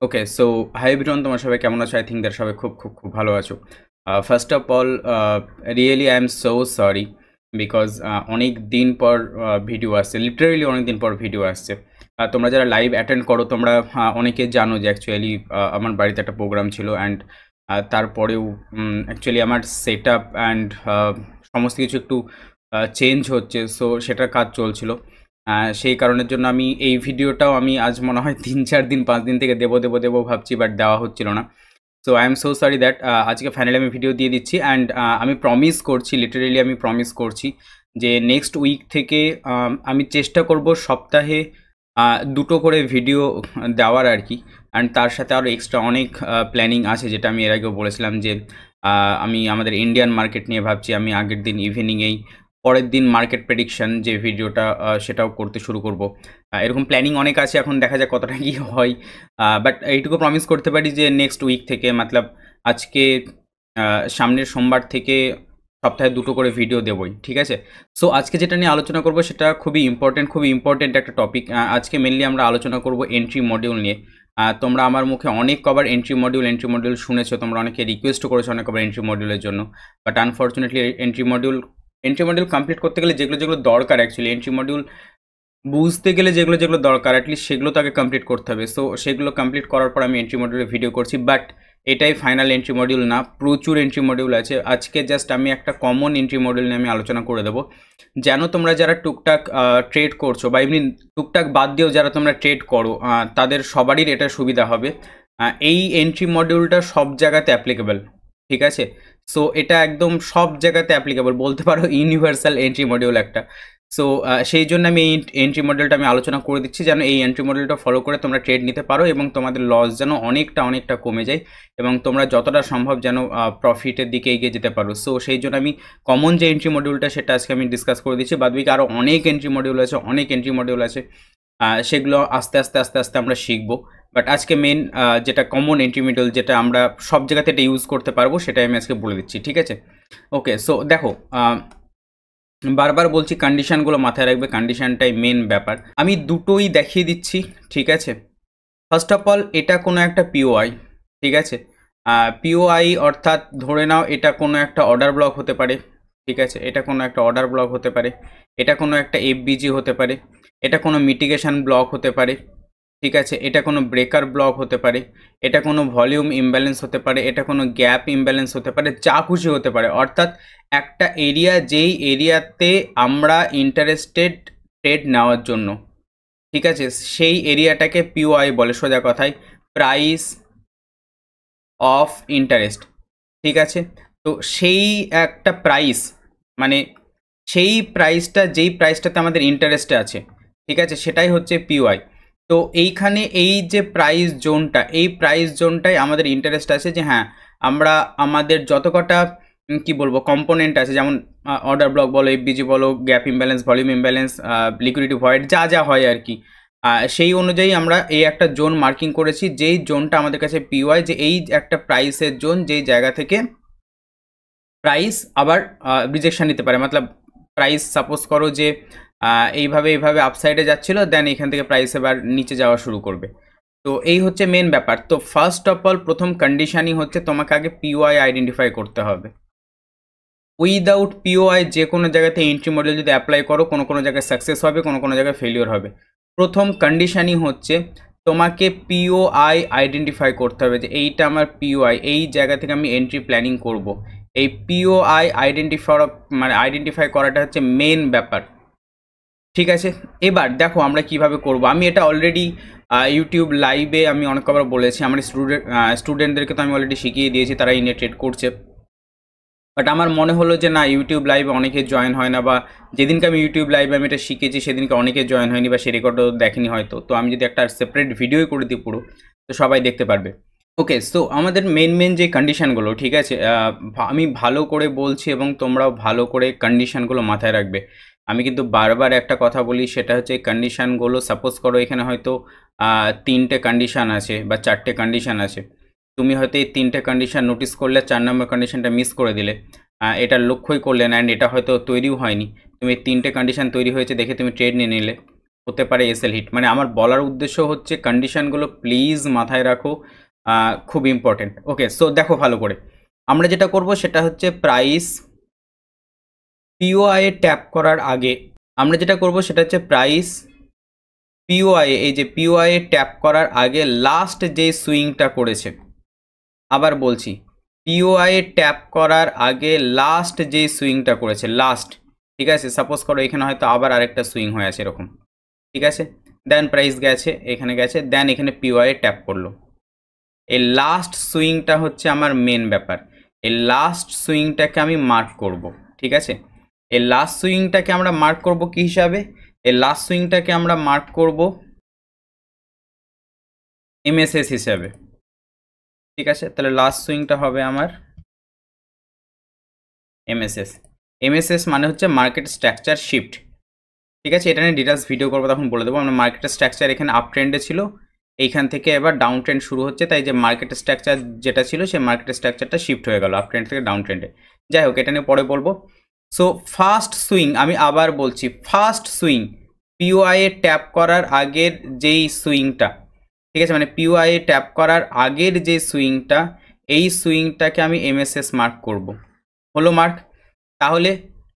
ওকে, so hi everyone, তোমার সবাই কেমন আছো? আই থিঙ্ক দ্যাট সবাই খুব খুব খুব ভালো আছো। First of all, really I am so sorry because অনেক দিন পর ভিডিও আসছে, লিটারেলি অনেক দিন পর ভিডিও আসছে। তোমরা যারা লাইভ অ্যাটেন্ড করো তোমরা অনেকে জানো যে অ্যাকচুয়ালি আমার বাড়িতে একটা প্রোগ্রাম ছিল অ্যান্ড তারপরেও অ্যাকচুয়ালি আমার সেট আপ অ্যান্ড সমস্ত কিছু একটু চেঞ্জ হচ্ছে, সো সেটার কাজ চলছিল। সেই কারণের জন্য আমি এই ভিডিওটাও আমি আজ মনে হয় ৩-৪ দিন ৫ দিন থেকে দেবো ভাবছি, বাট দেওয়া হচ্ছিল না। So I am so sorry that আজকে ফাইনালি আমি ভিডিও দিয়ে দিচ্ছি অ্যান্ড আমি প্রমিস করছি, লিটারেলি আমি প্রমিস করছি যে নেক্সট উইক থেকে আমি চেষ্টা করব সপ্তাহে ২টো করে ভিডিও দেওয়ার আর কি। অ্যান্ড তার সাথে আরও এক্সট্রা অনেক প্ল্যানিং আছে, যেটা আমি এর আগেও বলেছিলাম যে আমি আমাদের ইন্ডিয়ান মার্কেট নিয়ে ভাবছি। আমি আগের দিন ইভিনিংয়েই পরের দিন মার্কেট প্রেডিকশন যে ভিডিওটা সেটাও করতে শুরু করব। এরকম প্ল্যানিং অনেক আছে, এখন দেখা যাক কতটা কী হয়। বাট এইটুকু প্রমিস করতে পারি যে নেক্সট উইক থেকে, মতলব আজকে সামনের সোমবার থেকে সপ্তাহে ২টো করে ভিডিও দেবই, ঠিক আছে? সো আজকে যেটা নিয়ে আলোচনা করব সেটা খুবই ইম্পর্টেন্ট একটা টপিক। আজকে মেনলি আমরা আলোচনা করব এন্ট্রি মডিউল নিয়ে। তোমরা আমার মুখে অনেক কবার এন্ট্রি মডিউল শুনেছো, তোমরা অনেকে রিকোয়েস্টও করেছো অনেক কবার এন্ট্রি মডিউলের জন্য। But unfortunately entry module complete করতে গেলে যেগুলো দরকার, অ্যাকচুয়ালি এন্ট্রি মডিউল বুঝতে গেলে যেগুলো দরকার অ্যাটলিস্ট সেগুলো তো আগে কমপ্লিট করতে হবে। সো সেগুলো কমপ্লিট করার পর আমি এন্ট্রি মডিউলে ভিডিও করছি, বাট এটাই ফাইনাল এন্ট্রি মডিউল না, প্রচুর এন্ট্রি মডিউল আছে। আজকে জাস্ট আমি একটা কমন এন্ট্রি মডিউল নিয়ে আমি আলোচনা করে দেবো, যেন তোমরা যারা টুকটাক ট্রেড করছো বা এমনি টুকটাক বাদ দিয়েও যারা তোমরা ট্রেড করো তাদের সবারই এটা সুবিধা হবে। এই এন্ট্রি মডিউলটা সব জায়গাতে অ্যাপ্লিকেবল, ঠিক আছে? সো এটা একদম সব জায়গাতে অ্যাপ্লিকেবল, বলতে পারো ইউনিভার্সাল এন্ট্রি মডিউল একটা। সো সেই জন্য আমি এই এন্ট্রি মডেলটা আমি আলোচনা করে দিচ্ছি, যেন এই এন্ট্রি মডেলটা ফলো করে তোমরা ট্রেড নিতে পারো এবং তোমাদের লস যেন অনেকটা কমে যায় এবং তোমরা যতটা সম্ভব যেন প্রফিটের দিকে এগিয়ে যেতে পারো। সো সেই জন্য আমি কমন যে এন্ট্রি মডিউলটা সেটা আজকে আমি ডিসকাস করে দিচ্ছি। বাদবাকি আরও অনেক এন্ট্রি মডিউল আছে, সেগুলো আস্তে আস্তে আমরা শিখবো। বাট আজকে মেন যেটা কমন এন্ট্রি মডিউল, যেটা আমরা সব জায়গাতে এটা ইউজ করতে পারবো, সেটাই আমি আজকে বলে দিচ্ছি, ঠিক আছে? ওকে, সো দেখো, বারবার বলছি কন্ডিশনগুলো মাথায় রাখবে, কন্ডিশনটাই মেন ব্যাপার। আমি দুটোই দেখিয়ে দিচ্ছি, ঠিক আছে? ফার্স্ট অফ অল, এটা কোনো একটা পিওআই, ঠিক আছে? পিওআই অর্থাৎ ধরে নাও এটা কোনো একটা অর্ডার ব্লক হতে পারে, ঠিক আছে? এটা কোনো একটা অর্ডার ব্লক হতে পারে, এটা কোনো একটা এফবিজি হতে পারে, এটা কোনো মিটিগেশন ব্লক হতে পারে, ঠিক আছে? এটা কোনো ব্রেকার ব্লক হতে পারে, এটা কোনো ভলিউম ইমব্যালেন্স হতে পারে, এটা কোনো গ্যাপ ইমব্যালেন্স হতে পারে, যা খুশি হতে পারে। অর্থাৎ একটা এরিয়া, যেই এরিয়াতে আমরা ইন্টারেস্টেড ট্রেড নেওয়ার জন্য, ঠিক আছে, সেই এরিয়াটাকে পিওআই বলে, সোজা কথায় প্রাইস অফ ইন্টারেস্ট, ঠিক আছে? তো সেই একটা প্রাইস, মানে সেই প্রাইসটা, যেই প্রাইসটাতে আমাদের ইন্টারেস্টে আছে, ঠিক আছে, সেটাই হচ্ছে পিওআই। তো এইখানে এই যে প্রাইস জোনটা, এই প্রাইস জোনটাই আমাদের ইন্টারেস্ট আছে, যে হ্যাঁ আমরা আমাদের যত কটা কি বলবো কম্পোনেন্ট আছে, যেমন অর্ডার ব্লক বলো, এফবিজি বলো, gap imbalance, volume imbalance, liquidity void, যা যা হয় আর কি, সেই অনুযায়ী আমরা এই একটা জোন মার্কিং করেছি, যেই জোনটা আমাদের কাছে পিওআই, যে এই একটা প্রাইসের জোন, যেই জায়গা থেকে প্রাইস আবার রিজেকশন নিতে পারে। মতলব প্রাইস সাপোজ করো যে এইভাবে আপসাইডে যাচ্ছিলো, দেন এখান থেকে প্রাইস এবার নিচে যাওয়া শুরু করবে। তো এই হচ্ছে মেন ব্যাপার। তো ফার্স্ট অফ অল, প্রথম কন্ডিশনই হচ্ছে তোমাকে আগে পিওআই আইডেন্টিফাই করতে হবে। উইদাউট পিওআই যে কোনো জায়গাতে এন্ট্রি মডেল যদি অ্যাপ্লাই করো, কোনো জায়গায় সাকসেস হবে, কোনো জায়গায় ফেলিওর হবে। প্রথম কন্ডিশনই হচ্ছে তোমাকে পিওআই আইডেন্টিফাই করতে হবে, যে এইটা আমার পিওআই, এই জায়গা থেকে আমি এন্ট্রি প্ল্যানিং করব। এই পিওআই আইডেন্টিফাই করাটা হচ্ছে মেন ব্যাপার, ঠিক আছে? এবার দেখো আমরা কিভাবে করব। আমি এটা অলরেডি ইউটিউব লাইভে আমি অনেক কবার বলেছি, আমার স্টুডেন্টদেরকে তো আমি অলরেডি শিখিয়ে দিয়েছি, তারা ইনে ট্রেড করছে। বাট আমার মনে হলো যে না, ইউটিউব লাইভে অনেকে জয়েন হয় না, বা যেদিনকে আমি ইউটিউব লাইভে আমি এটা শিখেছি সেদিনকে অনেকে জয়েন হয়নি, বা সে রেকর্ডও দেখেনি হয়তো। তো আমি যদি একটা সেপারেট ভিডিওই করে দিই পুরো, তো সবাই দেখতে পারবে। ওকে, সো আমাদের মেন যে কন্ডিশানগুলো, ঠিক আছে, আমি ভালো করে বলছি এবং তোমরাও ভালো করে কন্ডিশানগুলো মাথায় রাখবে। আমি কিন্তু বারবার একটা কথা বলি, সেটা হচ্ছে কন্ডিশানগুলো, সাপোজ করো এখানে হয়তো 3টে কন্ডিশান আছে বা 4টে কন্ডিশান আছে। তুমি হয়তো এই 3টে কন্ডিশান নোটিস করলে, 4 নম্বর কন্ডিশানটা মিস করে দিলে, এটা লক্ষ্যই করলে না, অ্যান্ড এটা হয়তো তৈরিও হয়নি। তুমি 3টে কন্ডিশান তৈরি হয়েছে দেখে তুমি ট্রেড নিয়ে নিলে, হতে পারে এসএল হিট। মানে আমার বলার উদ্দেশ্য হচ্ছে কন্ডিশনগুলো প্লিজ মাথায় রাখো, খুব ইম্পর্টেন্ট। ওকে, সো দেখো ভালো করে, আমরা যেটা করব সেটা হচ্ছে প্রাইস পিওআই ট্যাপ করার আগে আমরা যেটা করব সেটা হচ্ছে প্রাইস পিওআই, এই যে পিওআই ট্যাপ করার আগে লাস্ট যে সুইংটা করেছে, আবার বলছি পিওআই ট্যাপ করার আগে লাস্ট যে সুইংটা করেছে, লাস্ট, ঠিক আছে, সাপোজ করো এখানে হয়তো আবার আরেকটা সুইং হয়ে আছে এরকম, ঠিক আছে, দেন প্রাইস গেছে এখানে গেছে, দেন এখানে পিওআই ট্যাপ করলো, এই লাস্ট সুইংটা হচ্ছে আমার মেন ব্যাপার। এই লাস্ট সুইংটাকে আমি মার্ক করব, ঠিক আছে, এই লাস্ট সুইংটাকে আমরা মার্ক করব কি হিসাবে, এই লাস্ট সুইংটাকে আমরা মার্ক করব এমএসএস হিসাবে, ঠিক আছে। তাহলে লাস্ট সুইংটা হবে আমার এমএসএস। এমএসএস মানে হচ্ছে মার্কেট স্ট্রাকচার শিফট, ঠিক আছে, এটা নিয়ে ডিটেলস ভিডিও করবো তখন বলে দেবো। আমরা মার্কেট স্ট্রাকচার এখানে আপ ট্রেন্ডে ছিল, এইখান থেকে এবার ডাউন ট্রেন্ড শুরু হচ্ছে, তাই যে মার্কেট স্ট্রাকচার যেটা ছিল সেই মার্কেট স্ট্রাকচারটা শিফট হয়ে গেল আপ ট্রেন্ড থেকে ডাউন ট্রেন্ডে। যাই হোক, এটা নিয়ে পরে বলবো। সো ফার্স্ট সুইং, আমি আবার বলছি, ফার্স্ট সুইং পিওআই এ ট্যাপ করার আগের যেই সুইংটা, ঠিক আছে, মানে পিওআই এ ট্যাপ করার আগের যে সুইংটা, এই সুইংটাকে আমি এমএসএস মার্ক করব। হলো মার্ক? তাহলে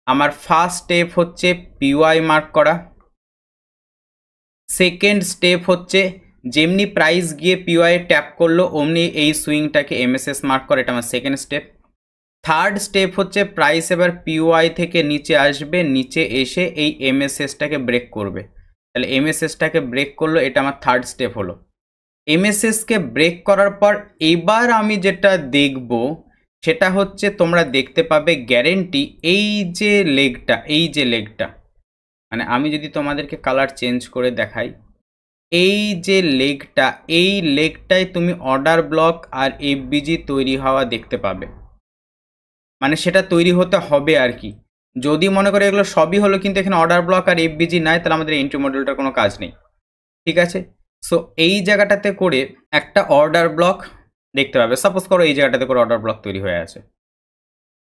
আমার ফার্স্ট স্টেপ হচ্ছে পিওআই মার্ক করা, সেকেন্ড স্টেপ হচ্ছে যেমনি প্রাইস গিয়ে পিওআই ট্যাপ করলো অমনি এই সুইংটাকে এমএসএস মার্ক করা, এটা আমার সেকেন্ড স্টেপ। থার্ড স্টেপ হচ্ছে প্রাইস এবার পিওআই থেকে নিচে আসবে, নিচে এসে এই এমএসএসটাকে ব্রেক করবে, তাহলে এমএসএসটাকে ব্রেক করলো, এটা আমার থার্ড স্টেপ হলো। এমএসএসকে ব্রেক করার পর এবার আমি যেটা দেখব সেটা হচ্ছে তোমরা দেখতে পাবে গ্যারেন্টি এই যে লেগটা, এই যে লেগটা, মানে আমি যদি তোমাদেরকে কালার চেঞ্জ করে দেখাই, এই যে লেগটা, এই লেগটায় তুমি অর্ডার ব্লক আর এফবিজি তৈরি হওয়া দেখতে পাবে, মানে সেটা তৈরি হতে হবে আর কি। যদি মনে করে এগুলো সবই হলো কিন্তু এখানে অর্ডার ব্লক আর এফবিজি নাই, তাহলে আমাদের এন্ট্রি মডেলটার কোনো কাজ নেই, ঠিক আছে। সো এই জায়গাটাতে করে একটা অর্ডার ব্লক দেখতে পাবে, সাপোজ করো এই জায়গাটাতে করে অর্ডার ব্লক তৈরি হয়ে আছে,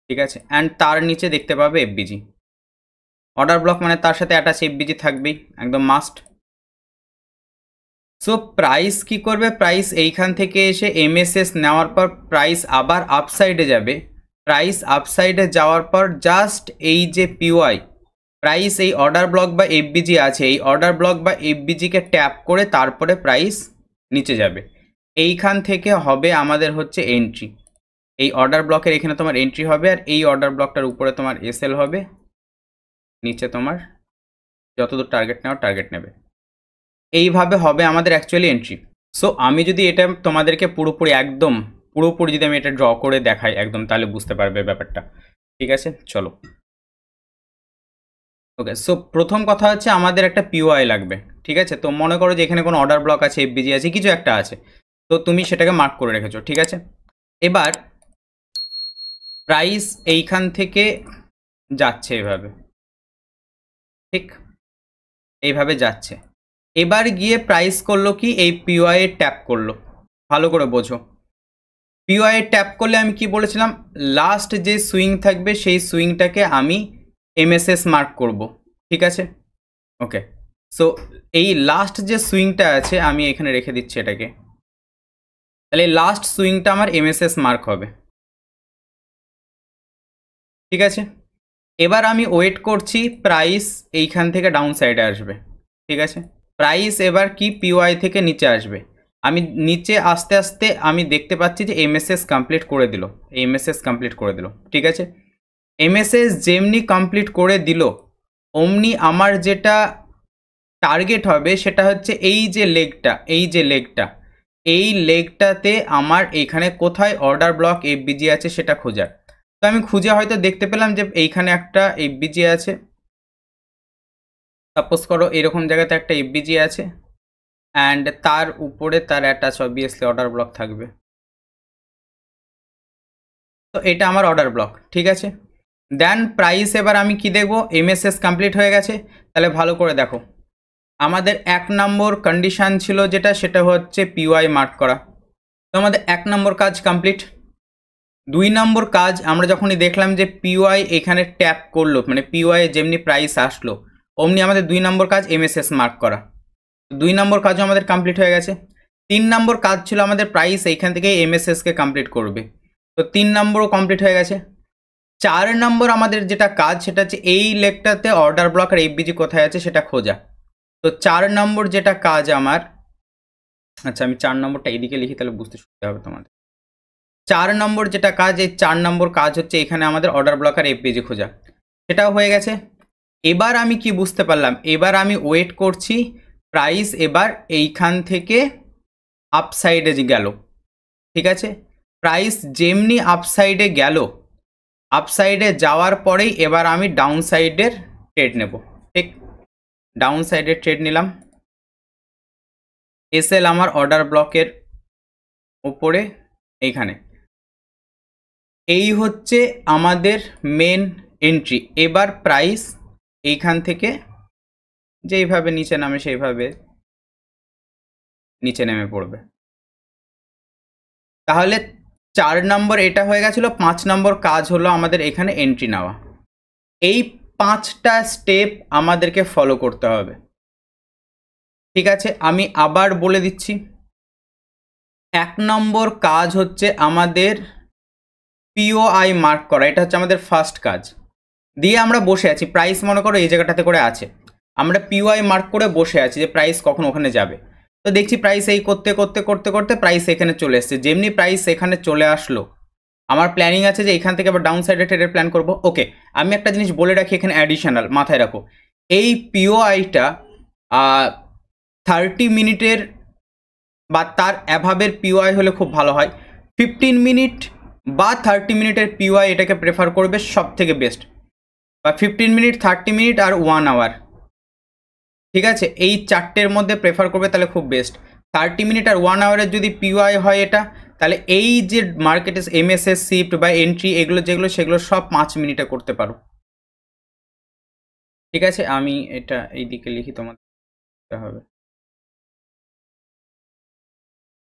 ঠিক আছে, অ্যান্ড তার নিচে দেখতে পাবে এফবিজি। অর্ডার ব্লক মানে তার সাথে অ্যাটাচ এফবিজি থাকবেই, একদম মাস্ট। সো প্রাইস কি করবে, প্রাইস এইখান থেকে এসে এমএসএস নেওয়ার পর প্রাইস আবার আপসাইডে যাবে, প্রাইস আপসাইডে যাওয়ার পর জাস্ট এই যে পিওআই, প্রাইস এই অর্ডার ব্লক বা এফবিজি আছে, এই অর্ডার ব্লক বা এফবিজিকে ট্যাপ করে তারপরে প্রাইস নিচে যাবে, এইখান থেকে হবে আমাদের হচ্ছে এন্ট্রি। এই অর্ডার ব্লকের এখানে তোমার এন্ট্রি হবে, আর এই অর্ডার ব্লকটার উপরে তোমার এসএল হবে, নিচে তোমার যতদূর টার্গেট নেওয়ার টার্গেট নেবে, এইভাবে হবে আমাদের অ্যাকচুয়ালি এন্ট্রি। সো আমি যদি এটা তোমাদেরকে পুরোপুরি যদি আমি এটা ড্র করে দেখাই একদম, তাহলে বুঝতে পারবে ব্যাপারটা, ঠিক আছে, চলো। ওকে, সো প্রথম কথা হচ্ছে আমাদের একটা পিওআই লাগবে, ঠিক আছে। তো মনে করো যে এখানে কোনো অর্ডার ব্লক আছে, এফবিজি আছে, কিছু একটা আছে, তো তুমি সেটাকে মার্ক করে রেখেছো, ঠিক আছে। এবার প্রাইস এইখান থেকে যাচ্ছে এভাবে, ঠিক এইভাবে যাচ্ছে, এবার গিয়ে প্রাইস করলো কি, এই পিওআই ট্যাপ করলো, ভালো করে বোঝো। পিওআই ট্যাপ করলে আমি কি বলেছিলাম, লাস্ট যে সুইং থাকবে সেই সুইংটাকে আমি এমএসএস মার্ক করব, ঠিক আছে। ওকে, সো এই লাস্ট যে সুইংটা আছে আমি এখানে রেখে দিচ্ছি এটাকে, তাহলে লাস্ট সুইংটা আমার এমএসএস মার্ক হবে, ঠিক আছে। এবার আমি ওয়েট করছি প্রাইস এইখান থেকে ডাউন সাইডে আসবে, ঠিক আছে। প্রাইস এবার কি পিওআই থেকে নিচে আসবে, আমি নিচে আস্তে আস্তে আমি দেখতে পাচ্ছি যে এমএসএস কমপ্লিট করে দিল, এমএসএস কমপ্লিট করে দিল, ঠিক আছে। এমএসএস যেমনি কমপ্লিট করে দিল অমনি আমার যেটা টার্গেট হবে সেটা হচ্ছে এই যে লেগটা, এই লেগটাতে আমার এখানে কোথায় অর্ডার ব্লক এফবিজি আছে সেটা খোঁজার। তো আমি খুঁজে হয়তো দেখতে পেলাম যে এইখানে একটা এফবিজি আছে, সাপোজ করো এরকম জায়গাতে একটা এফবিজি আছে, অ্যান্ড তার উপরে তার অ্যাটাচ অবভিয়াসলি অর্ডার ব্লক থাকবে, তো এটা আমার অর্ডার ব্লক, ঠিক আছে। দেন প্রাইস এবার আমি কি দেখবো, এমএসএস কমপ্লিট হয়ে গেছে, তাহলে ভালো করে দেখো আমাদের 1 নম্বর কন্ডিশন ছিল যেটা, সেটা হচ্ছে পিওআই মার্ক করা, তো আমাদের 1 নম্বর কাজ কমপ্লিট। 2 নম্বর কাজ আমরা যখনই দেখলাম যে পিওআই এখানে ট্যাপ করলো, মানে পিওআই যেমনি প্রাইস আসলো অমনি আমাদের 2 নম্বর কাজ MSS মার্ক করা। 2 নম্বর কাজও আমাদের কমপ্লিট হয়ে গেছে। 3 নম্বর কাজ ছিল আমাদের প্রাইস এইখান থেকে MSSকে কমপ্লিট করবে, তো 3 নম্বরও কমপ্লিট হয়ে গেছে। 4 নম্বর আমাদের যেটা কাজ সেটা হচ্ছে এই লেগটাতে অর্ডার ব্লক আর FBG কোথায় আছে সেটা খোঁজা। তো 4 নম্বর যেটা কাজ আমার, আচ্ছা আমি 4 নম্বরটা এইদিকে লিখি তাহলে বুঝতে সুবিধা হবে তোমাদের। 4 নম্বর যেটা কাজ, এই 4 নম্বর কাজ হচ্ছে এখানে আমাদের অর্ডার ব্লক আর FBG খোঁজা, সেটাও হয়ে গেছে। এবার আমি কি বুঝতে পারলাম, এবার আমি ওয়েট করছি প্রাইস এবার এইখান থেকে আপসাইডে গেল, ঠিক আছে। প্রাইস যেমনি আপসাইডে গেল, আপসাইডে যাওয়ার পরেই এবার আমি ডাউন সাইডের ট্রেড নেব, ঠিক। ডাউন সাইডের ট্রেড নিলাম। এসএল আমার অর্ডার ব্লকের উপরে এইখানে, এই হচ্ছে আমাদের মেন এন্ট্রি। এবার প্রাইস এইখান থেকে যেইভাবে নিচে নামে সেইভাবে নিচে নেমে পড়বে। তাহলে 4 নম্বর এটা হয়ে গেছিলো। 5 নম্বর কাজ হলো আমাদের এখানে এন্ট্রি নেওয়া। এই 5টা স্টেপ আমাদেরকে ফলো করতে হবে, ঠিক আছে। আমি আবার বলে দিচ্ছি। 1 নম্বর কাজ হচ্ছে আমাদের POI মার্ক করা, এটা হচ্ছে আমাদের ফার্স্ট কাজ। দিয়ে আমরা বসে আছি, প্রাইস মনে করো এই জায়গাটাতে করে আছে, আমরা POI মার্ক করে বসে আছি যে প্রাইস কখন ওখানে যাবে। তো দেখছি প্রাইস এই করতে করতে করতে করতে প্রাইস এখানে চলে এসছে। যেমনি প্রাইস এখানে চলে আসলো, আমার প্ল্যানিং আছে যে এখান থেকে আবার ডাউন সাইডে ট্রেডের প্ল্যান করব। ওকে, আমি একটা জিনিস বলে রাখি এখানে অ্যাডিশনাল, মাথায় রাখো। এই POIটা 30 মিনিটের বা তার অ্যাভাবের POI হলে খুব ভালো হয়। 15 মিনিট বা 30 মিনিটের POI এটাকে প্রেফার করবে সব থেকে বেস্ট, বা 15 মিনিট, 30 মিনিট আর 1 আওয়ার, ঠিক আছে। এই 4টের মধ্যে প্রেফার করবে তাহলে খুব বেস্ট। 30 মিনিট আর 1 আওয়ারের যদি POI হয় এটা, তাহলে এই যে মার্কেটে MSS শিফট বা এন্ট্রি এগুলো যেগুলো সেগুলো সব 5 মিনিটে করতে পারো, ঠিক আছে। আমি এটা এইদিকে লিখি, তোমাদের হবে।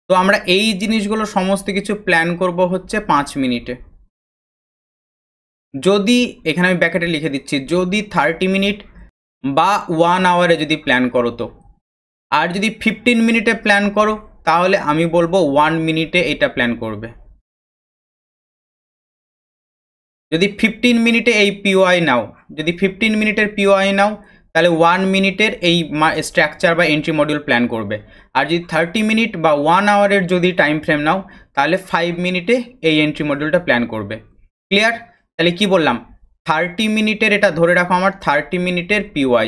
তো আমরা এই জিনিসগুলো সমস্ত কিছু প্ল্যান করব হচ্ছে 5 মিনিটে। যদি এখানে আমি ব্যাকেটে লিখে দিচ্ছি, যদি 30 মিনিট বা 1 আওয়ারে যদি প্ল্যান করো তো, আর যদি 15 মিনিটে প্ল্যান করো তাহলে আমি বলবো 1 মিনিটে এটা প্ল্যান করবে। যদি 15 মিনিটে এই POI নাও, যদি 15 মিনিটের POI নাও তাহলে 1 মিনিটের এই স্ট্রাকচার বা এন্ট্রি মডিউল প্ল্যান করবে। আর যদি 30 মিনিট বা 1 আওয়ারের যদি টাইম ফ্রেম নাও তাহলে 5 মিনিটে এই এন্ট্রি মডিউলটা প্ল্যান করবে। ক্লিয়ার? তাহলে কি বললাম, 30 মিনিটের এটা ধরে রাখো আমার 30 মিনিটের POI।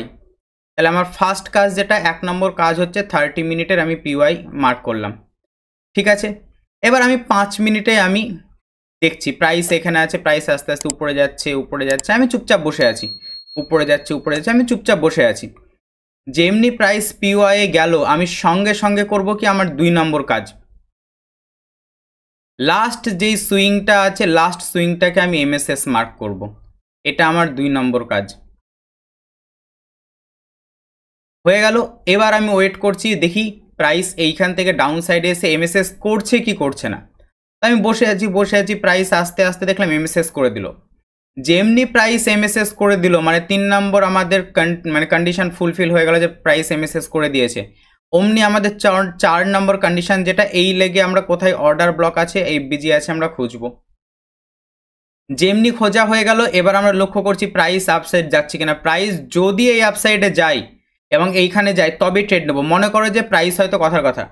তাহলে আমার ফার্স্ট কাজ যেটা 1 নম্বর কাজ হচ্ছে 30 মিনিটের আমি POI মার্ক করলাম, ঠিক আছে। এবার আমি 5 মিনিটে আমি দেখছি প্রাইস এখানে আছে, প্রাইস আস্তে আস্তে উপরে যাচ্ছে উপরে যাচ্ছে, আমি চুপচাপ বসে আছি। উপরে যাচ্ছে উপরে যাচ্ছে, আমি চুপচাপ বসে আছি। যেমনি প্রাইস POI এ গেল আমি সঙ্গে সঙ্গে করব কি আমার 2 নম্বর কাজ, লাস্ট যেই সুইংটা আছে লাস্ট সুইংটাকে আমি MSS মার্ক করব। এটা আমার 2 নম্বর কাজ হয়ে গেল। এবার আমি ওয়েট করছি, দেখি প্রাইস এইখান থেকে ডাউন সাইডে এসে MSS করছে কি করছে না। আমি বসে আছি, প্রাইস আস্তে আস্তে দেখলাম MSS করে দিল। যেমনি প্রাইস MSS করে দিল মানে 3 নম্বর আমাদের মানে কন্ডিশন ফুলফিল হয়ে গেল যে প্রাইস MSS করে দিয়েছে। অমনি আমাদের 4 নম্বর কন্ডিশন যেটা এই লেগে আমরা কোথায় অর্ডার ব্লক আছে FBG আছে আমরা খুঁজবো। যেমনি খোঁজা হয়ে গেল এবার আমরা লক্ষ্য করছি প্রাইস আপসাইড যাচ্ছে কিনা। প্রাইস যদি এই আপসাইডে যায় এবং এইখানে যায় তবে ট্রেড নেবো। মনে করো যে প্রাইস হয়তো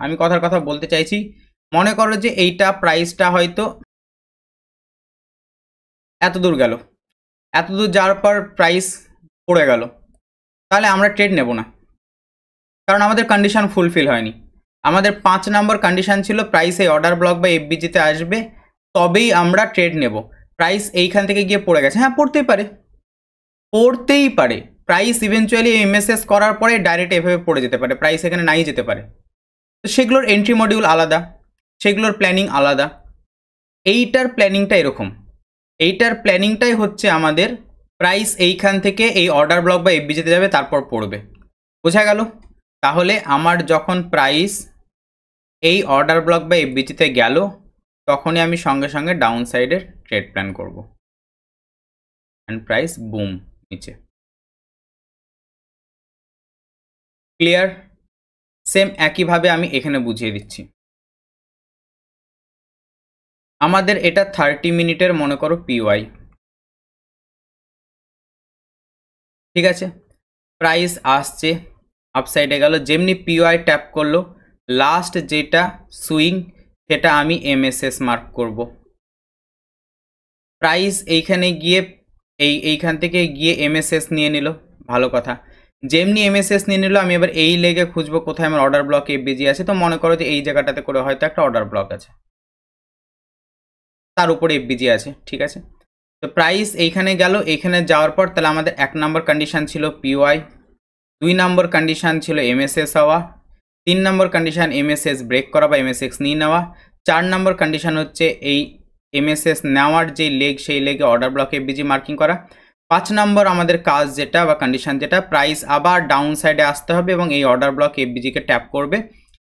আমি কথার কথা বলতে চাইছি, মনে করো যে এইটা প্রাইসটা হয়তো এত দূর গেল, এত দূর যাওয়ার পর প্রাইস পড়ে গেল, তাহলে আমরা ট্রেড নেব না, কারণ আমাদের কন্ডিশন ফুলফিল হয়নি। আমাদের 5 নম্বর কন্ডিশন ছিল প্রাইস এই অর্ডার ব্লক বা FBGতে আসবে তবেই আমরা ট্রেড নেব। প্রাইস এইখান থেকে গিয়ে পড়ে গেছে, হ্যাঁ পড়তেই পারে। প্রাইস ইভেনচুয়ালি MSS করার পরে ডাইরেক্ট এভাবে পড়ে যেতে পারে, প্রাইস এখানে নাই যেতে পারে। তো সেগুলোর এন্ট্রি মডিউল আলাদা, সেগুলোর প্ল্যানিং আলাদা। এইটার প্ল্যানিংটা এরকম, এইটার প্ল্যানিংটাই হচ্ছে আমাদের প্রাইস এইখান থেকে এই অর্ডার ব্লক বা FBGতে যাবে তারপর পড়বে। বোঝা গেল? তাহলে আমার যখন প্রাইস এই অর্ডার ব্লক বা FBGতে গেল তখনই আমি সঙ্গে সঙ্গে ডাউন সাইডের ট্রেড প্ল্যান করব, অ্যান্ড প্রাইস বুম নিচে। ক্লিয়ার? সেম একইভাবে আমি এখানে বুঝিয়ে দিচ্ছি। আমাদের এটা 30 মিনিটের মনে করো পিওয়াই, ঠিক আছে। প্রাইস আসছে আপসাইডে গেল, যেমনি পিওয়াই ট্যাপ করলো লাস্ট যেটা সুইং সেটা আমি এমএসএস মার্ক করব। প্রাইস এইখানে গিয়ে এইখান থেকে গিয়ে এমএসএস নিয়ে নিল, ভালো কথা। যেমনি এমএসএস নিয়ে নিল আমি এবার এই লেগে খুঁজবো কোথায় আমার অর্ডার ব্লক এফবিজি আছে। তো মনে করো যে এই জায়গাটাতে করে হয়তো একটা অর্ডার ব্লক আছে, তার উপরে এফবিজি আছে, ঠিক আছে। তো প্রাইস এইখানে গেল, এইখানে যাওয়ার পর তাহলে আমাদের 1 নম্বর কন্ডিশন ছিল পিওয়াই, 2 নম্বর কন্ডিশন ছিল এমএসএস হওয়া, 3 নম্বর কন্ডিশন এমএসএস ব্রেক করা বা এমএসএক্স নিয়ে নেওয়া, 4 নম্বর কন্ডিশন হচ্ছে এই এমএসএস নেওয়ার যে লেগ সেই লেগে অর্ডার ব্লক এফবিজি মার্কিং করা। 5 নম্বর আমাদের কাজ যেটা বা কন্ডিশন যেটা, প্রাইস আবার ডাউন সাইডে আসতে হবে এবং এই অর্ডার ব্লক এফবিজিকে ট্যাপ করবে,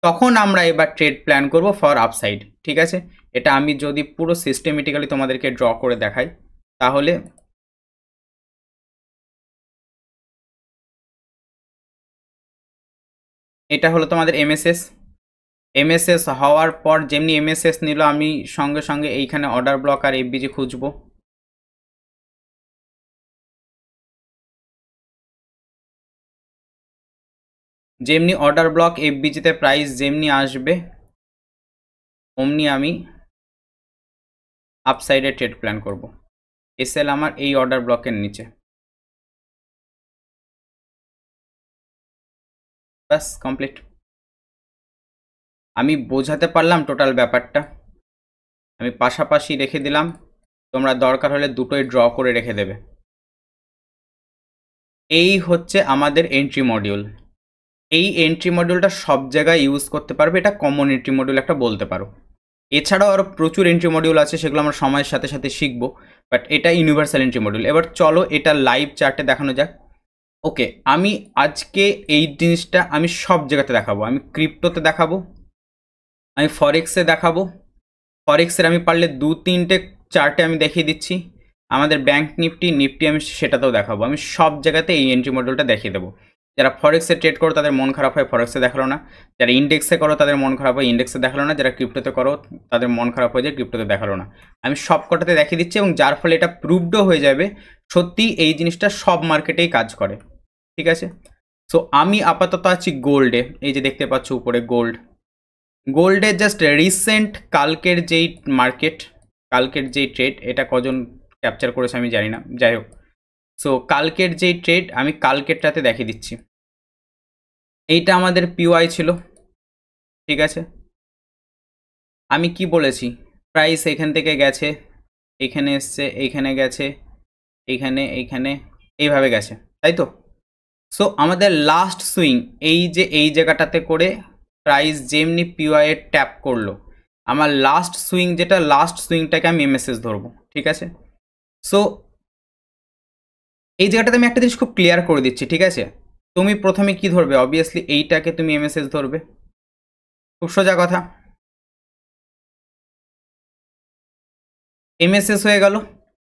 তখন আমরা এবার ট্রেড প্ল্যান করব ফর আপসাইড, ঠিক আছে। এটা আমি যদি পুরো সিস্টেমেটিক্যালি তোমাদেরকে ড্র করে দেখাই তাহলে এটা হলো তোমাদের এমএসএস। এমএসএস হওয়ার পর যেমনি এমএসএস নিল আমি সঙ্গে সঙ্গে এইখানে অর্ডার ব্লক আর এফবিজি খুঁজবো। যেমনি অর্ডার ব্লক এফবিজিতে প্রাইস যেমনি আসবে অমনি আমি আপসাইডে ট্রেড প্ল্যান করব। এসএল আমার এই অর্ডার ব্লকের নিচে, ব্যাস কমপ্লিট। আমি বোঝাতে পারলাম টোটাল ব্যাপারটা, আমি পাশাপাশি রেখে দিলাম, তোমরা দরকার হলে দুটোই ড্র করে রেখে দেবে। এই হচ্ছে আমাদের এন্ট্রি মডিউল। এই এন্ট্রি মডিউলটা সব জায়গায় ইউজ করতে পারবে, এটা কমন এন্ট্রি মডিউল একটা বলতে পারো। এছাড়াও আরও প্রচুর এন্ট্রি মডিউল আছে, সেগুলো আমরা সময়ের সাথে সাথে শিখবো, বাট এটা ইউনিভার্সাল এন্ট্রি মডিউল। এবার চলো এটা লাইভ চার্টে দেখানো যাক। ওকে, আমি আজকে এই জিনিসটা আমি সব জায়গাতে দেখাবো। আমি ক্রিপ্টোতে দেখাবো, আমি ফরেক্সে দেখাবো, ফরেক্সের আমি পারলে 2-3টে চার্টে আমি দেখিয়ে দিচ্ছি, আমাদের ব্যাঙ্ক নিফটি আমি সেটাতেও দেখাবো। আমি সব জায়গাতে এই এন্ট্রি মডিউলটা দেখিয়ে দেবো। যারা ফরেক্সে ট্রেড করো তাদের মন খারাপ হয় ফরেক্সে দেখালো না, যারা ইন্ডেক্সে করো তাদের মন খারাপ হয় ইন্ডেক্সে দেখালো না, যারা ক্রিপ্টোতে করো তাদের মন খারাপ হয়ে যায় ক্রিপ্টোতে দেখালো না। আমি সব কটাতে দেখিয়ে দিচ্ছি এবং যার ফলে এটা প্রুভডও হয়ে যাবে সত্যি এই জিনিসটা সব মার্কেটেই কাজ করে, ঠিক আছে। সো আমি আপাতত আছি গোল্ডে, এই যে দেখতে পাচ্ছ উপরে গোল্ড। গোল্ডে জাস্ট রিসেন্ট কালকের যেই মার্কেট, কালকের যেই ট্রেড, এটা কজন ক্যাপচার করেছে আমি জানি না, যাই হোক। সো কালকের যেই ট্রেড আমি কালকেরটাতে দেখিয়ে দিচ্ছি। এইটা আমাদের পিওয়াই ছিল, ঠিক আছে। আমি কি বলেছি, প্রাইস এখান থেকে গেছে, এখানে এসছে, এইখানে গেছে, এইখানে এইভাবে গেছে, তাই তো। সো আমাদের লাস্ট সুইং এই যে এই জায়গাটাতে করে প্রাইস যেমনি পিওয়াই এর ট্যাপ করলো, আমার লাস্ট সুইং যেটা, লাস্ট সুইংটাকে আমি এমএসএস ধরবো, ঠিক আছে। সো এই জায়গাটাতে আমি একটা জিনিস খুব ক্লিয়ার করে দিচ্ছি, ঠিক আছে। তুমি প্রথমে কি ধরবে, অবভিয়াসলি এইটাকে তুমি এমএসএস ধরবে, খুব সোজা কথা। এমএসএস হয়ে গেল,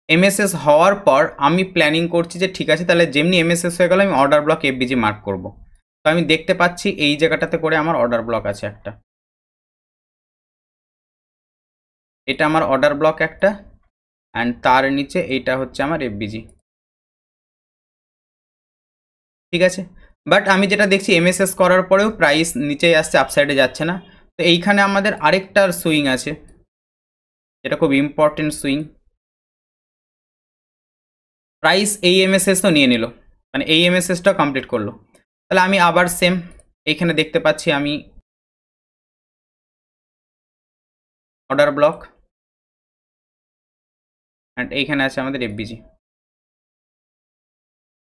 এমএসএস হওয়ার পর আমি প্ল্যানিং করছি যে ঠিক আছে তাহলে যেমনি এমএসএস হয়ে গেল আমি অর্ডার ব্লক এফবিজি মার্ক করব। তো আমি দেখতে পাচ্ছি এই জায়গাটাতে করে আমার অর্ডার ব্লক আছে একটা, এটা আমার অর্ডার ব্লক একটা, অ্যান্ড তার নিচে এইটা হচ্ছে আমার এফবিজি, ঠিক আছে। বাট আমি যেটা দেখছি এমএসএস করার পরেও প্রাইস নিচেই আসছে, আপসাইডে যাচ্ছে না। তো এইখানে আমাদের আরেকটার সুইং আছে, এটা খুব ইম্পর্টেন্ট সুইং। প্রাইস এই এমএসএস তো নিয়ে নিল, মানে এই এমএসএসটা কমপ্লিট করলো। তাহলে আমি আবার সেম এইখানে দেখতে পাচ্ছি আমি অর্ডার ব্লক, অ্যান্ড এইখানে আছে আমাদের এফবিজি।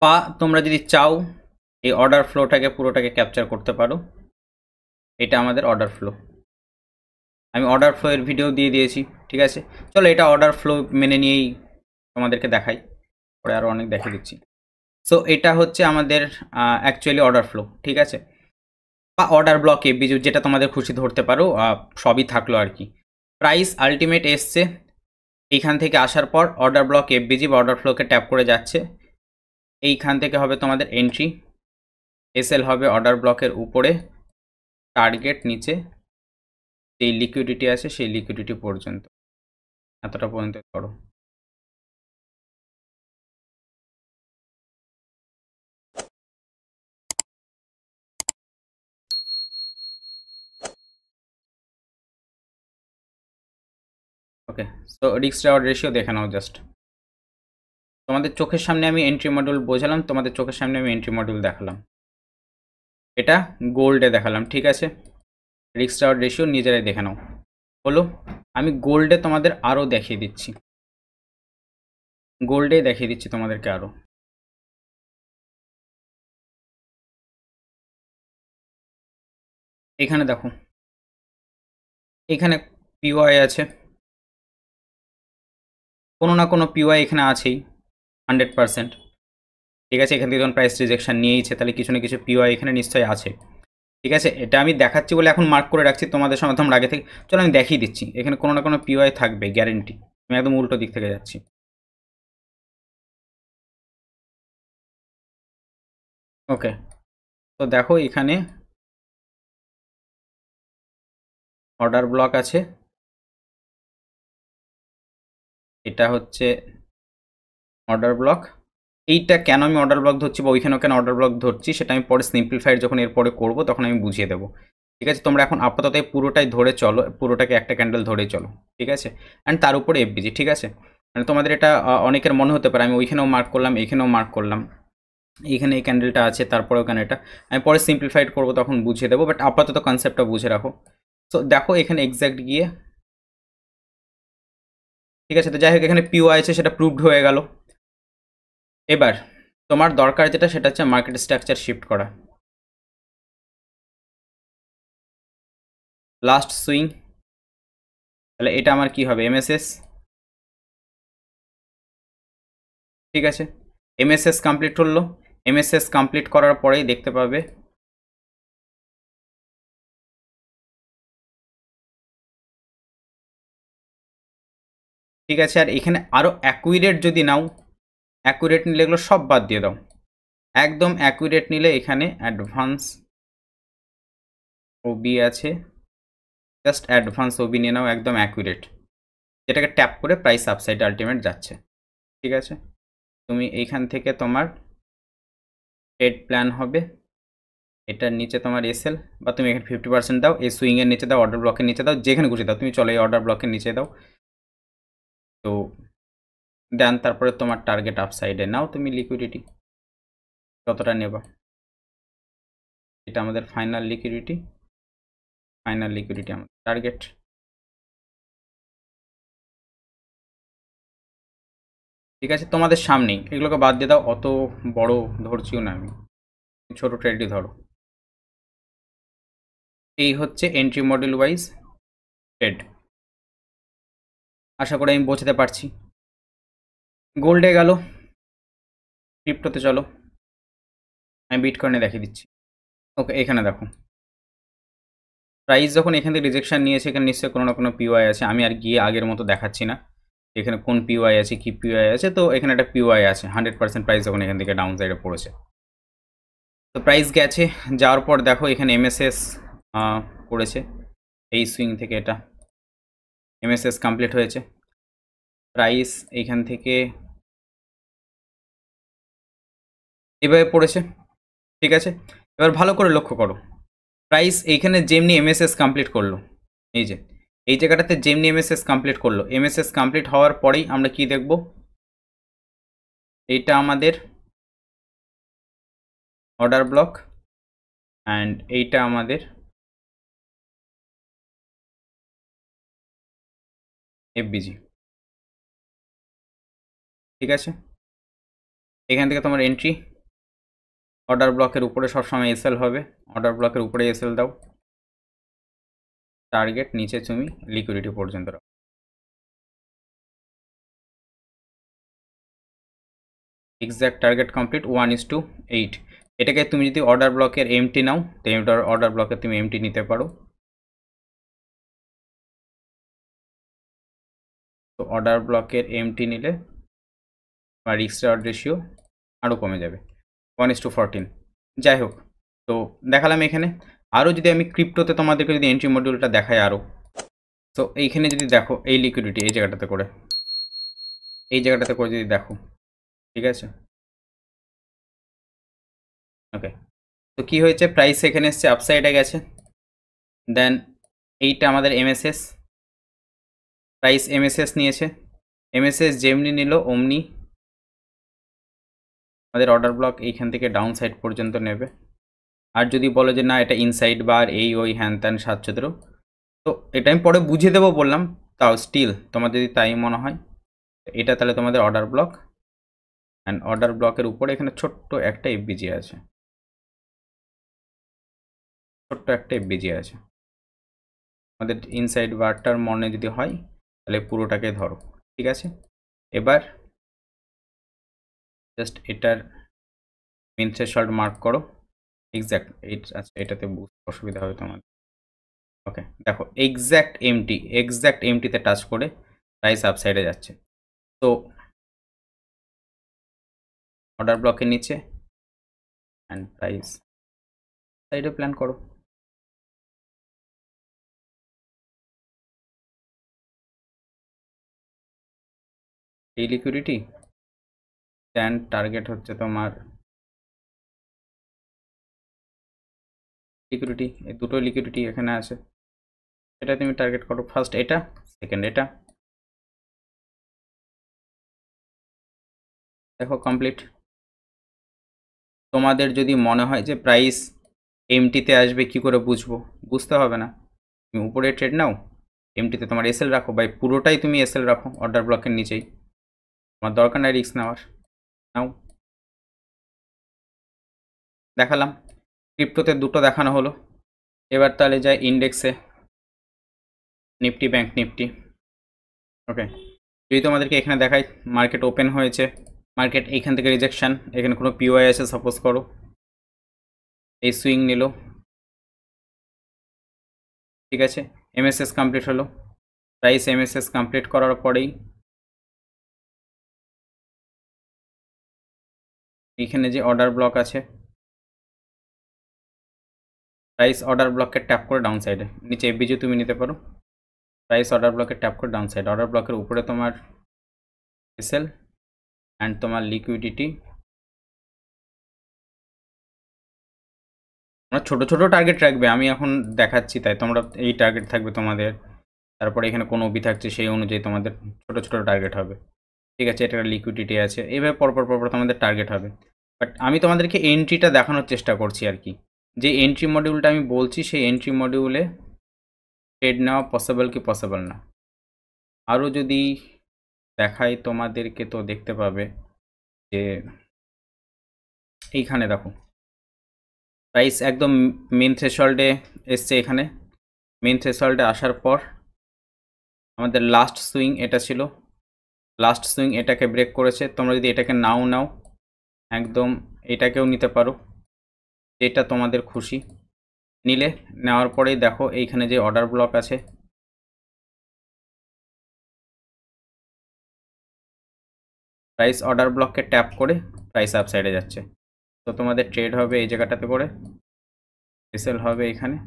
বা তোমরা যদি চাও এই অর্ডার ফ্লোটাকে পুরোটাকে ক্যাপচার করতে পারো, এটা আমাদের অর্ডার ফ্লো। আমি অর্ডার ফ্লো এর ভিডিও দিয়ে দিয়েছি, ঠিক আছে। চলো এটা অর্ডার ফ্লো মেনে নিয়েই তোমাদেরকে দেখাই, পরে আরও অনেক দেখে দিচ্ছি। সো এটা হচ্ছে আমাদের অ্যাকচুয়ালি অর্ডার ফ্লো, ঠিক আছে, বা অর্ডার ব্লক এফবিজি যেটা তোমাদের খুশি ধরতে পারো, সবই থাকলো আর কি। প্রাইস আলটিমেট এসছে, এইখান থেকে আসার পর অর্ডার ব্লক এফবিজি বা অর্ডার ফ্লোকে ট্যাপ করে যাচ্ছে, এইখান থেকে হবে তোমাদের এন্ট্রি, এসএল হবে অর্ডার ব্লকের উপরে, টার্গেট নিচে, যেই লিকুইডিটি আছে সেই লিকুইডিটি পর্যন্ত, এতটা পর্যন্ত করো। ওকে, সো রিস্ক রিওয়ার্ড রেশিও দেখে নাও জাস্ট। তোমাদের চোখের সামনে আমি এন্ট্রি মডিউল বোঝালাম, তোমাদের চোখের সামনে আমি এন্ট্রি মডিউল দেখালাম, এটা গোল্ডে দেখালাম, ঠিক আছে। রিস্ক রিওয়ার্ড রেশিও নিজেরাই দেখে নাও। বলো, আমি গোল্ডে তোমাদের আরও দেখিয়ে দিচ্ছি, গোল্ডে দেখিয়ে দিচ্ছি তোমাদেরকে আরও। এখানে দেখো, এখানে পিওয়াই আছে, কোনো না কোনো পিওয়াই এখানে আছেই 100%, ঠিক আছে। এখান থেকে যখন প্রাইস রিজেকশন নিয়েইছে, তাহলে কিছু না কিছু পিওয়াই এখানে নিশ্চয়ই আছে, ঠিক আছে। এটা আমি দেখাচ্ছি বলে এখন মার্ক করে রাখছি, তোমাদের সঙ্গে তোমরা আগে থেকে, চলো আমি দেখিয়ে দিচ্ছি, এখানে কোনো না কোনো পিওয়াই থাকবে গ্যারেন্টি। আমি একদম উল্টো দিক থেকে যাচ্ছি। ওকে, তো দেখো এখানে অর্ডার ব্লক আছে, এটা হচ্ছে অর্ডার ব্লক। এইটা কেন আমি অর্ডার ব্লক ধরছি বা ওইখানেও কেন অর্ডার ব্লক ধরছি সেটা আমি পরে সিম্পলিফাইড যখন এরপরে করবো তখন আমি বুঝিয়ে দেবো, ঠিক আছে। তোমরা এখন আপাতত পুরোটাই ধরে চলো, পুরোটাকে একটা ক্যান্ডেল ধরেই চলো, ঠিক আছে। অ্যান্ড তার উপরে এফবিজি, ঠিক আছে। মানে তোমাদের এটা অনেকের মনে হতে পারে আমি ওইখানেও মার্ক করলাম, এইখানেও মার্ক করলাম, এইখানে এই ক্যান্ডেলটা আছে, তারপরে ওখানে এটা, আমি পরে সিম্পলিফাইড করবো তখন বুঝিয়ে দেবো, বাট আপাতত কনসেপ্টটা বুঝে রাখো। তো দেখো এখানে এক্স্যাক্ট গিয়ে, ঠিক আছে। তো যাই হোক, এখানে পিওআই আছে, সেটা প্রুভড হয়ে গেল। এবার তোমার দরকার যেটা, সেটা হচ্ছে মার্কেট স্ট্রাকচার শিফট করা। লাস্ট সুইং, তাহলে এটা আমার কি হবে, এমএসএস, ঠিক আছে। এমএসএস কমপ্লিট হলো, এমএসএস কমপ্লিট করার পরেই দেখতে পাবে ঠিক আছে। আর এখানে আরও অ্যাকুরেট যদি নাও, অ্যাকুরেট নিলে এগুলো সব বাদ দিয়ে দাও, একদম অ্যাকুরেট নিলে এখানে অ্যাডভান্স ওবি আছে, জাস্ট অ্যাডভান্স ওবি নিয়ে নাও, একদম অ্যাকুরেট, যেটাকে ট্যাপ করে প্রাইস আপসাইড আলটিমেট যাচ্ছে, ঠিক আছে। তুমি এইখান থেকে তোমার ট্রেড প্ল্যান হবে, এটার নিচে তোমার এসএল, বা তুমি এখানে 50% দাও, এই সুইংয়ের নিচে দাও, অর্ডার ব্লকের নিচে দাও, যেখানে খুশি দাও তুমি, চলো এই অর্ডার ব্লকের নিচে দাও। তো দেন তারপরে তোমার টার্গেট আপসাইডে নাও তুমি লিকুইডিটি, কতটা নেবা, এটা আমাদের ফাইনাল লিকুইডিটি, ফাইনাল লিকুইডিটি আমাদের টার্গেট, ঠিক আছে। তোমাদের সামনেই, এগুলোকে বাদ দিয়ে দাও, অত বড় ধরছিও না আমি, ছোট ট্রেডই ধরো। এই হচ্ছে এন্ট্রি মডেল ওয়াইজ ট্রেড, আশা করি আমি বোঝাতে পারছি। গোল্ডে গেল, ক্রিপ্টোতে চলো, আমি বিটকয়েনে দেখিয়ে দিচ্ছি। ওকে, এখানে দেখো প্রাইস যখন এখান থেকে রিজেকশন নিয়েছে, এখানে নিশ্চয়ই কোনো না কোনো পিওআই আছে, আমি আর গিয়ে আগের মতো দেখাচ্ছি না এখানে কোন পিওআই আছে, কি পিওআই আছে। তো এখানে একটা পিওআই আছে, 100% প্রাইস যখন এখান থেকে ডাউন সাইডে পড়েছে, তো প্রাইস গেছে, যাওয়ার পর দেখো এখানে এমএসএস করেছে, এই সুইং থেকে এটা এমএসএস কমপ্লিট হয়েছে, প্রাইস এইখান থেকে এভাবে পড়েছে, ঠিক আছে। এবার ভালো করে লক্ষ্য করো, প্রাইস এইখানে যেমনি এমএসএস কমপ্লিট করলো, এই যে এই জায়গাটাতে যেমনি এমএসএস কমপ্লিট করলো, এমএসএস কমপ্লিট হওয়ার পরেই আমরা কি দেখব, এইটা আমাদের অর্ডার ব্লক অ্যান্ড এইটা আমাদের এফবিজি, ঠিক আছে। এখান থেকে তোমার এন্ট্রি, অর্ডার ব্লকের উপরে সবসময় এসএল হবে, অর্ডার ব্লকের উপরে এসএল দাও, টার্গেট নিচে তুমি লিকুইডিটি পর্যন্ত রাখো, এক্স্যাক্ট টার্গেট কমপ্লিট 1:8। এটাকে তুমি যদি অর্ডার ব্লকের এমটি নাও, তো অর্ডার ব্লকে তুমি এমটি নিতে পারো, তো অর্ডার ব্লকের এমটি নিলে বা রিস্ক রেওয়ার্ড রেশিও আরও কমে যাবে, 1:14। যাই হোক, তো দেখালাম এখানে। আরও যদি আমি ক্রিপ্টোতে তোমাদেরকে যদি এন্ট্রি মডিউলটা দেখাই আরও, তো এইখানে যদি দেখো এই লিকুইডিটি এই জায়গাটাতে করে যদি দেখো, ঠিক আছে, ওকে। তো কি হয়েছে, প্রাইস এখানে এসছে আপসাইডে গেছে, দেন এইটা আমাদের এমএসএস, প্রাইস এমএসএস নিয়েছে, এমএসএস যেমনি নিল অমনি আমাদের অর্ডার ব্লক এইখান থেকে ডাউন সাইড পর্যন্ত নেবে। আর যদি বলো যে না এটা ইনসাইড বার এই ওই হ্যান ত্যান 7-17, তো এটা আমি পরে বুঝিয়ে দেবো বললাম, তাও স্টিল তোমার যদি তাই মনে হয়, এটা তাহলে তোমাদের অর্ডার ব্লক। অ্যান্ড অর্ডার ব্লকের উপরে এখানে ছোট্ট একটা এফবিজি আছে, আমাদের ইনসাইড বারটার মনে যদি হয় তাহলে পুরোটাকে ধরো, ঠিক আছে। এবার জাস্ট এটার মেন থ্রেশহোল্ড মার্ক করো, এক্স্যাক্ট আচ্ছা এটাতে বুঝতে অসুবিধা হবে তোমার, ওকে। দেখো এক্স্যাক্ট এমটিতে টাচ করে প্রাইস আপসাইডে যাচ্ছে। তো অর্ডার ব্লকের নিচে অ্যান্ড প্রাইস সাইডে প্ল্যান করো, এই লিকুইডিটি দেন টার্গেট হচ্ছে তোমার লিকুইডিটি, এই দুটো লিকুইডিটি এখানে আছে, এটা তুমি টার্গেট করো, ফার্স্ট এটা, সেকেন্ড এটা, দেখো কমপ্লিট। তোমাদের যদি মনে হয় যে প্রাইস এমটিতে আসবে কি করে বুঝবো, বুঝতে হবে না, তুমি উপরে ট্রেড নাও, এমটিতে তোমার এসএল রাখো, বাই পুরোটাই তুমি এসএল রাখো অর্ডার ব্লকের নিচেই, তোমার দরকার নাই রিস্ক নেওয়ার, নাও। দেখালাম ক্রিপ্টোতে দুটো দেখানো হলো। এবার তাহলে যাই ইন্ডেক্সে, নিফটি ব্যাংক নিফটি, ওকে। যদি তোমাদেরকে এখানে দেখাই মার্কেট ওপেন হয়েছে, মার্কেট এইখান থেকে রিজেকশান, এখানে কোনো পিওআই আছে সাপোজ করো, এই সুইং নিল, ঠিক আছে, এমএসএস কমপ্লিট হলো, প্রাইস এমএসএস কমপ্লিট করার পরেই এইখানে যে অর্ডার ব্লক আছে, প্রাইস অর্ডার ব্লককে ট্যাপ করে ডাউন সাইডে, নিচে এফবিজি তুমি নিতে পারো, প্রাইস অর্ডার ব্লকে ট্যাপ করে ডাউন সাইড, অর্ডার ব্লকের উপরে তোমার এসএল অ্যান্ড তোমার লিকুইডিটি, তোমরা ছোটো ছোটো টার্গেট রাখবে, আমি এখন দেখাচ্ছি তাই তোমরা এই টার্গেট থাকবে তোমাদের, তারপরে এখানে কোনো ওবি থাকছে সেই অনুযায়ী তোমাদের ছোটো ছোটো টার্গেট হবে, ঠিক আছে। এটা লিকুইডিটি আছে, এইভাবে পরপর তোমাদের টার্গেট হবে। বাট আমি তোমাদেরকে এন্ট্রিটা দেখানোর চেষ্টা করছি আর কি, যে এন্ট্রি মডিউলটা আমি বলছি সেই এন্ট্রি মডিউলে ট্রেড নেওয়া পসিবল কি পসিবল না। আরও যদি দেখাই তোমাদেরকে তো দেখতে পাবে যে এইখানে দেখো প্রাইস একদম মেন থ্রেশহোল্ডে এসছে, এখানে মেন থ্রেশহোল্ডে আসার পর আমাদের লাস্ট সুইং এটা ছিল, লাস্ট সুইং এটাকে ব্রেক করেছে, তোমরা যদি এটাকে নাও একদম এটাকেও নিতে পারো, যেটা তোমাদের খুশি নিলে, নেওয়ার পরেই দেখো এইখানে যে অর্ডার ব্লক আছে, প্রাইস অর্ডার ব্লককে ট্যাপ করে প্রাইস আপ সাইডে যাচ্ছে। তো তোমাদের ট্রেড হবে এই জায়গাটাতে করে, এসএল হবে এখানে,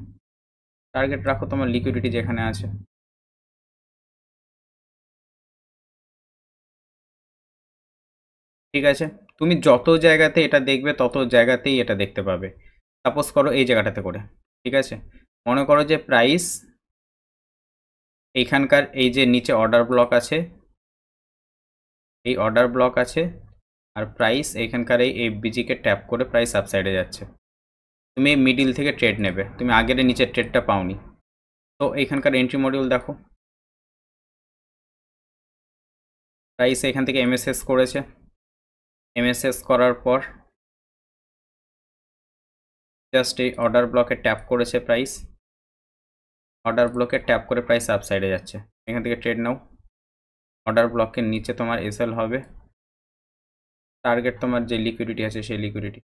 টার্গেট রাখো তোমার লিকুইডিটি যেখানে আছে, ঠিক আছে। তুমি যত জায়গাতে এটা দেখবে তত জায়গাতেই এটা দেখতে পাবে, সাপোজ করো এই জায়গাটাতে করে, ঠিক আছে। মনে করো যে প্রাইস এইখানকার এই যে নিচে অর্ডার ব্লক আছে, এই অর্ডার ব্লক আছে, আর প্রাইস এইখানকার এই এফবিজিকে ট্যাপ করে প্রাইস আপসাইডে যাচ্ছে, তুমি মিডিল থেকে ট্রেড নেবে, তুমি আগের নিচের ট্রেডটা পাওনি। তো এইখানকার এন্ট্রি মডিউল দেখো, প্রাইস এখান থেকে এমএসএস করেছে, এমএসএস করার পর জাস্ট এই অর্ডার ব্লকে ট্যাপ করেছে প্রাইস, অর্ডার ব্লকে ট্যাপ করে প্রাইস আপসাইডে যাচ্ছে, এখান থেকে ট্রেড নাও। অর্ডার ব্লকের নিচে তোমার এসএল হবে, টার্গেট তোমার যে লিকুইডিটি আছে সেই লিকুইডিটি,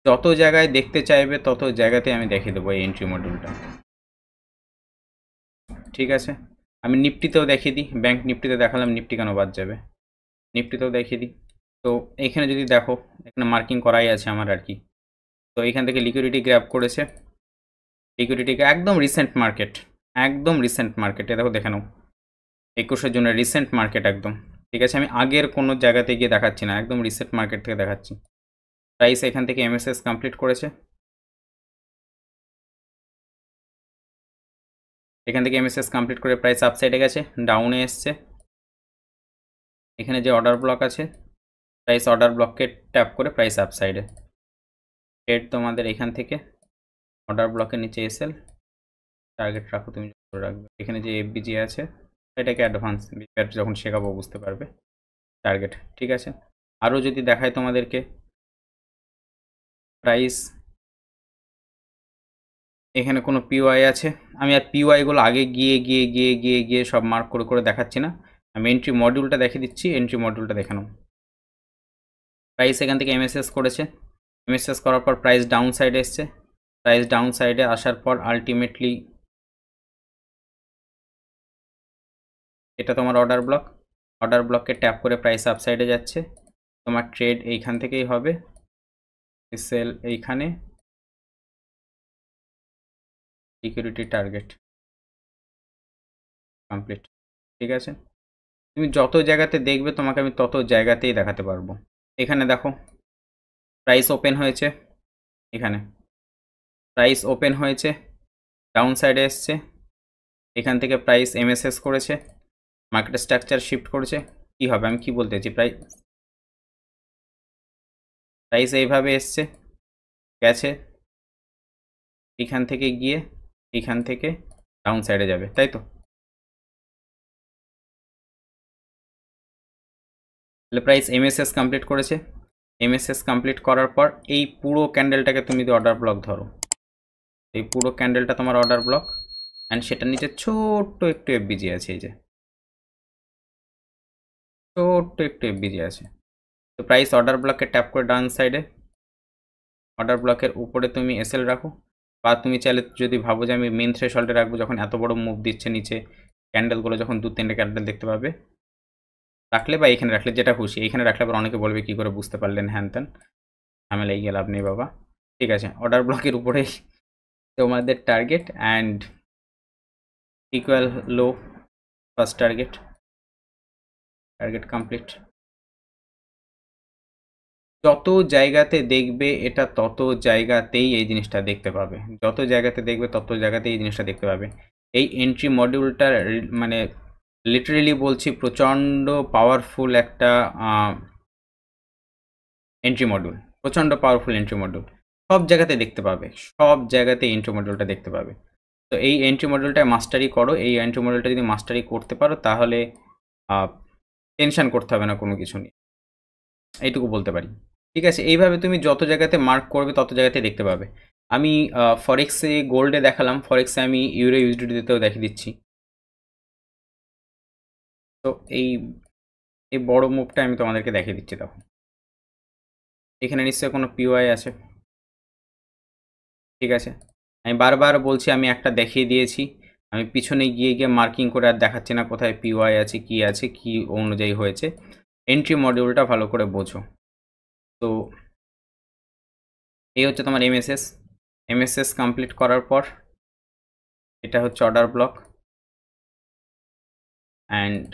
যত জায়গায় দেখতে চাইবে তত জায়গাতে আমি দেখিয়ে দেবো এই এন্ট্রি মডিউলটা, ঠিক আছে। আমি নিফটিতেও দেখিয়ে দিই, ব্যাংক নিফটিতে দেখালাম, নিফটি কেন বাদ যাবে, নিফটিতেও দেখিয়ে দিই। তো এখানে যদি দেখো এখানে মার্কিং করাই আছে আমার আর কি। তো এখান থেকে লিকুইডিটি গ্র্যাব করেছে, লিকুইডিটিকে একদম রিসেন্ট মার্কেট, একদম রিসেন্ট মার্কেট, দেখো দেখে নাও 21-এর জন্য রিসেন্ট মার্কেট একদম। ঠিক আছে, আমি আগের কোনো জায়গাতে গিয়ে দেখাচ্ছি না, একদম রিসেন্ট মার্কেট থেকে দেখাচ্ছি। প্রাইস এখান থেকে এমএসএস কমপ্লিট করেছে, এখান থেকে এমএসএস কমপ্লিট করে প্রাইস আপসাইডে গেছে, ডাউনে এসছে। এখানে যে অর্ডার ব্লক আছে, প্রাইস অর্ডার ব্লককে ট্যাপ করে প্রাইস আপসাইডে। ট্রেড তোমাদের এখান থেকে অর্ডার ব্লকের নিচে এসএল টার্গেট রাখো, তুমি রাখবে। এখানে যে এফবিজি আছে এটাকে অ্যাডভান্স যখন শেখাবো বুঝতে পারবে টার্গেট। ঠিক আছে, আরও যদি দেখায় তোমাদেরকে প্রাইস, এখানে কোনো পিওয়াই আছে, আমি আর পিওয়াইগুলো আগে গিয়ে সব মার্ক করে করে দেখাচ্ছি না, আমি এন্ট্রি মডিউলটা দেখিয়ে দিচ্ছি, এন্ট্রি মডিউলটা দেখে নাও। প্রাইস এখান থেকে এমএসএস করেছে, এমএসএস করার পর প্রাইস ডাউন সাইডে এসছে, প্রাইস ডাউন সাইডে আসার পর আলটিমেটলি এটা তোমার অর্ডার ব্লক, অর্ডার ব্লককে ট্যাপ করে প্রাইস আপ সাইডে যাচ্ছে। তোমার ট্রেড এইখান থেকেই হবে, সেল এইখানে, সিকিউরিটি টার্গেট কমপ্লিট। ঠিক আছে, তুমি যত জায়গাতে দেখবে তোমাকে আমি তত জায়গাতেই দেখাতে পারবো। এখানে দেখো প্রাইস ওপেন হয়েছে, এখানে প্রাইস ওপেন হয়েছে, ডাউন সাইডে এসছে, এখান থেকে প্রাইস এমএসএস করেছে, মার্কেট স্ট্রাকচার শিফট করেছে। কি হবে আমি কি বলতে চাইছি, প্রাইস এইভাবে এসছে গেছে, এখান থেকে গিয়ে এখান থেকে ডাউন সাইডে যাবে, তাই তো? তাহলে প্রাইস এমএসএস কমপ্লিট করেছে, এমএসএস কমপ্লিট করার পর এই পুরো ক্যান্ডেলটাকে তুমি যদি অর্ডার ব্লক ধরো, এই পুরো ক্যান্ডেলটা তোমার অর্ডার ব্লক, অ্যান্ড সেটার নিচে ছোট্ট একটু এফবিজি আছে, এই যে ছোট্ট একটু এফবিজি আছে। তো প্রাইস অর্ডার ব্লককে ট্যাপ করে ডান সাইডে, অর্ডার ব্লকের উপরে তুমি এসএল রাখো, বা তুমি চাইলে যদি ভাবো যে আমি মেন থ্রেশহোল্ডে রাখবো, যখন এত বড় মুভ দিচ্ছে নিচে ক্যান্ডেলগুলো, যখন 2-3টে ক্যান্ডেল দেখতে পাবে রাখলে, বা এখানে রাখলে যেটা খুশি, এখানে রাখলে আবার অনেকে বলবে কি করে বুঝতে পারলেন হ্যান ত্যান, ঝামেলা এই গেল আপনি বাবা। ঠিক আছে, অর্ডার ব্লকের উপরে তোমাদের target and equal low, first target, target complete. যত জায়গাতে দেখবে এটা তত জায়গাতেই এই জিনিসটা দেখতে পাবে, যত জায়গাতে দেখবে তত জায়গাতেই এই জিনিসটা দেখতে পাবে। এই এন্ট্রি মডিউলটা মানে লিটারেলি বলছি প্রচণ্ড পাওয়ারফুল একটা এন্ট্রি মডিউল, প্রচণ্ড পাওয়ারফুল এন্ট্রি মডিউল, সব জায়গাতে দেখতে পাবে, সব জায়গাতে এন্ট্রি মডিউলটা দেখতে পাবে। তো এই এন্ট্রি মডিউলটা মাস্টারি করো, এই এন্ট্রি মডিউলটা যদি মাস্টারি করতে পারো তাহলে টেনশন করতে হবে না কোনো কিছু নিয়ে, এইটুকু বলতে পারি। ঠিক আছে, এইভাবে তুমি যত জায়গাতে মার্ক করবে তত জায়গাতে দেখতে পাবে। আমি ফরেক্সে গোল্ডে দেখালাম, ফরেক্সে আমি ইউরো ইউএসডিতেও দেখিয়ে দিচ্ছি। তো এই বড় মুভটা আমি তোমাদেরকে দেখিয়ে দিচ্ছি। দেখো এখানে নিশ্চয়ই কোনো পিওআই আছে, ঠিক আছে, আমি বারবার বলছি আমি একটা দেখিয়ে দিয়েছি, আমি পিছনে গিয়ে মার্কিং করে আর দেখাচ্ছি না কোথায় পিওআই আছে কি অনুযায়ী হয়েছে। এন্ট্রি মডিউলটা ভালো করে বোঝো। তো এই হচ্ছে তোমার এমএসএস কমপ্লিট করার পর এটা হচ্ছে অর্ডার ব্লক, অ্যান্ড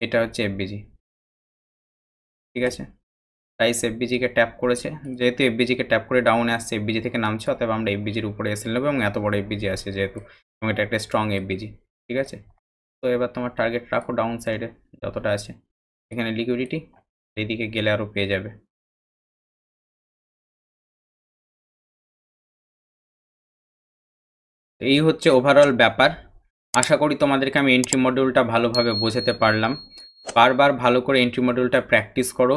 এটা হচ্ছে এফবিজি। ঠিক আছে, প্রাইস এফবিজিকে ট্যাপ করেছে, যেহেতু এফবিজিকে ট্যাপ করে ডাউনে আসছে, এফবিজি থেকে নামছে, অতএব আমরা এফবিজির উপরে এসে নেবো, এবং এত বড় এফবিজি আছে যেহেতু, এবং এটা একটা স্ট্রং এফবিজি। ঠিক আছে, তো এবার তোমার টার্গেট রাখো ডাউন সাইডে যতটা আছে, এখানে লিকুইডিটি এইদিকে গেলে আরও পেয়ে যাবে। এই হচ্ছে ওভারঅল ব্যাপার। আশা করি তোমাদেরকে আমি এন্ট্রি মডিউলটা ভালোভাবে বোঝাতে পারলাম। বারবার ভালো করে এন্ট্রি মডিউলটা প্র্যাকটিস করো,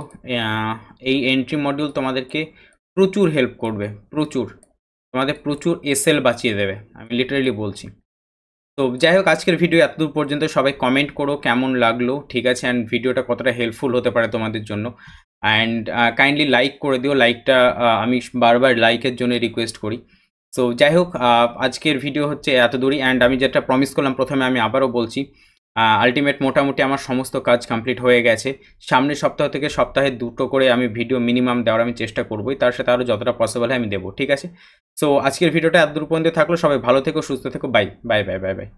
এই এন্ট্রি মডিউল তোমাদেরকে প্রচুর হেল্প করবে, তোমাদের প্রচুর এসএল বাঁচিয়ে দেবে, আমি লিটারেলি বলছি। তো যাই হোক, আজকের ভিডিও এতদূর পর্যন্ত। সবাই কমেন্ট করো কেমন লাগলো, ঠিক আছে, অ্যান্ড ভিডিওটা কতটা হেল্পফুল হতে পারে তোমাদের জন্য, অ্যান্ড কাইন্ডলি লাইক করে দিও, লাইকটা আমি বারবার লাইকের জন্য রিকোয়েস্ট করি। সো যাই হোক, আজকের ভিডিও হচ্ছে এত দূরই, অ্যান্ড আমি যেটা প্রমিস করলাম প্রথমে, আমি আবারও বলছি, আলটিমেট মোটামুটি আমার সমস্ত কাজ কমপ্লিট হয়ে গেছে। সামনের সপ্তাহ থেকে সপ্তাহে 2টো করে আমি ভিডিও মিনিমাম দেওয়ার আমি চেষ্টা করবোই, তার সাথে আরও যতটা পসিবল হয় আমি দেবো, ঠিক আছে? সো আজকের ভিডিওটা এত দূর পর্যন্ত থাকলো। সবাই ভালো থেকো, সুস্থ থেকো, bye bye bye bye bye.